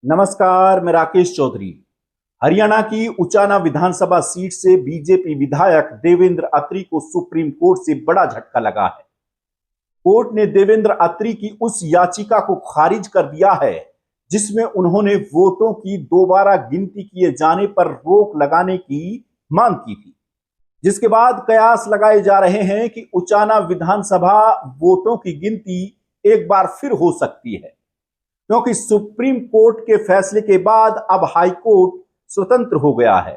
नमस्कार, मैं राकेश चौधरी। हरियाणा की उचाना विधानसभा सीट से बीजेपी विधायक देवेंद्र अत्री को सुप्रीम कोर्ट से बड़ा झटका लगा है। कोर्ट ने देवेंद्र अत्री की उस याचिका को खारिज कर दिया है जिसमें उन्होंने वोटों की दोबारा गिनती किए जाने पर रोक लगाने की मांग की थी, जिसके बाद कयास लगाए जा रहे हैं कि उचाना विधानसभा वोटों की गिनती एक बार फिर हो सकती है, क्योंकि सुप्रीम कोर्ट के फैसले के बाद अब हाई कोर्ट स्वतंत्र हो गया है।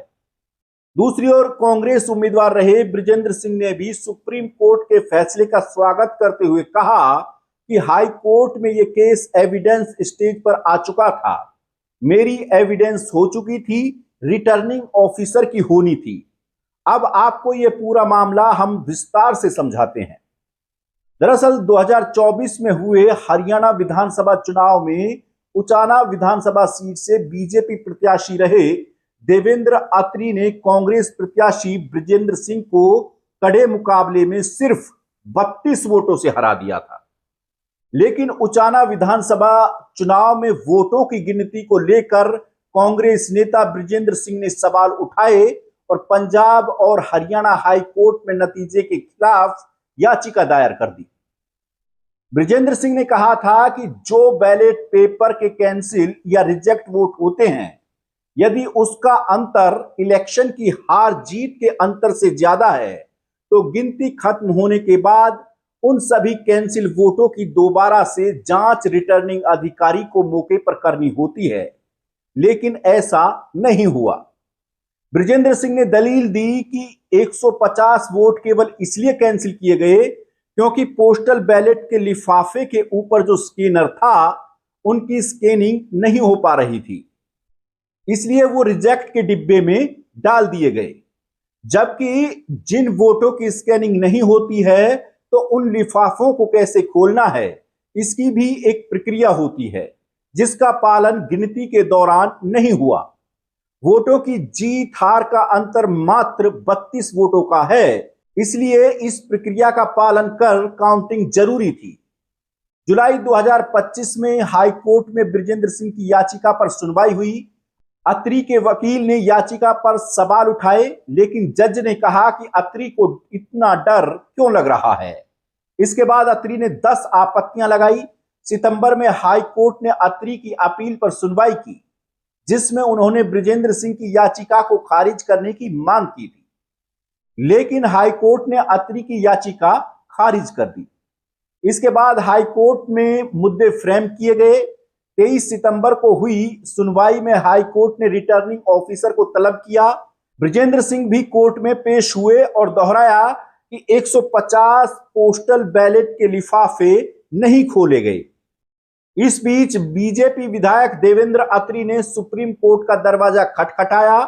दूसरी ओर कांग्रेस उम्मीदवार रहे बृजेंद्र सिंह ने भी सुप्रीम कोर्ट के फैसले का स्वागत करते हुए कहा कि हाई कोर्ट में यह केस एविडेंस स्टेज पर आ चुका था। मेरी एविडेंस हो चुकी थी, रिटर्निंग ऑफिसर की होनी थी। अब आपको यह पूरा मामला हम विस्तार से समझाते हैं। दरअसल 2024 में हुए हरियाणा विधानसभा चुनाव में उचाना विधानसभा सीट से बीजेपी प्रत्याशी रहे देवेंद्र अत्री ने कांग्रेस प्रत्याशी बृजेंद्र सिंह को कड़े मुकाबले में सिर्फ 32 वोटों से हरा दिया था। लेकिन उचाना विधानसभा चुनाव में वोटों की गिनती को लेकर कांग्रेस नेता बृजेंद्र सिंह ने सवाल उठाए और पंजाब और हरियाणा हाई कोर्ट में नतीजे के खिलाफ याचिका दायर कर दी। बृजेंद्र सिंह ने कहा था कि जो बैलेट पेपर के कैंसिल या रिजेक्ट वोट होते हैं, यदि उसका अंतर इलेक्शन की हार जीत के अंतर से ज्यादा है तो गिनती खत्म होने के बाद उन सभी कैंसिल वोटों की दोबारा से जांच रिटर्निंग अधिकारी को मौके पर करनी होती है, लेकिन ऐसा नहीं हुआ। बृजेंद्र सिंह ने दलील दी कि 150 वोट केवल इसलिए कैंसिल किए गए क्योंकि पोस्टल बैलेट के लिफाफे के ऊपर जो स्कैनर था उनकी स्कैनिंग नहीं हो पा रही थी, इसलिए वो रिजेक्ट के डिब्बे में डाल दिए गए। जबकि जिन वोटों की स्कैनिंग नहीं होती है तो उन लिफाफों को कैसे खोलना है, इसकी भी एक प्रक्रिया होती है जिसका पालन गिनती के दौरान नहीं हुआ। वोटों की जीत हार का अंतर मात्र 32 वोटों का है, इसलिए इस प्रक्रिया का पालन कर काउंटिंग जरूरी थी। जुलाई 2025 में हाई कोर्ट में बृजेंद्र सिंह की याचिका पर सुनवाई हुई। अत्री के वकील ने याचिका पर सवाल उठाए, लेकिन जज ने कहा कि अत्री को इतना डर क्यों लग रहा है। इसके बाद अत्री ने 10 आपत्तियां लगाई। सितंबर में हाई कोर्ट ने अत्री की अपील पर सुनवाई की, जिसमें उन्होंने बृजेंद्र सिंह की याचिका को खारिज करने की मांग की थी, लेकिन हाई कोर्ट ने अत्री की याचिका खारिज कर दी। इसके बाद हाई कोर्ट में मुद्दे फ्रेम किए गए। 23 सितंबर को हुई सुनवाई में हाई कोर्ट ने रिटर्निंग ऑफिसर को तलब किया। बृजेंद्र सिंह भी कोर्ट में पेश हुए और दोहराया कि 150 पोस्टल बैलेट के लिफाफे नहीं खोले गए। इस बीच बीजेपी विधायक देवेंद्र अत्री ने सुप्रीम कोर्ट का दरवाजा खटखटाया।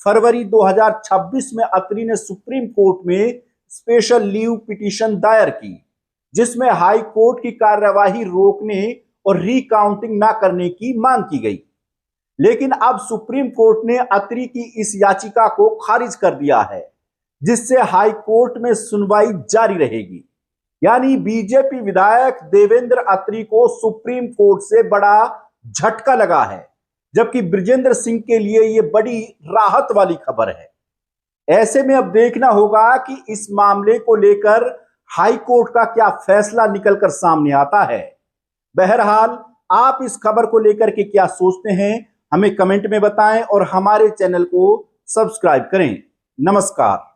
फरवरी 2026 में अत्री ने सुप्रीम कोर्ट में स्पेशल लीव पिटीशन दायर की, जिसमें हाई कोर्ट की कार्यवाही रोकने और रिकाउंटिंग ना करने की मांग की गई। लेकिन अब सुप्रीम कोर्ट ने अत्री की इस याचिका को खारिज कर दिया है, जिससे हाई कोर्ट में सुनवाई जारी रहेगी। यानी बीजेपी विधायक देवेंद्र अत्री को सुप्रीम कोर्ट से बड़ा झटका लगा है, जबकि बृजेंद्र सिंह के लिए यह बड़ी राहत वाली खबर है। ऐसे में अब देखना होगा कि इस मामले को लेकर हाई कोर्ट का क्या फैसला निकलकर सामने आता है। बहरहाल आप इस खबर को लेकर के क्या सोचते हैं, हमें कमेंट में बताएं और हमारे चैनल को सब्सक्राइब करें। नमस्कार।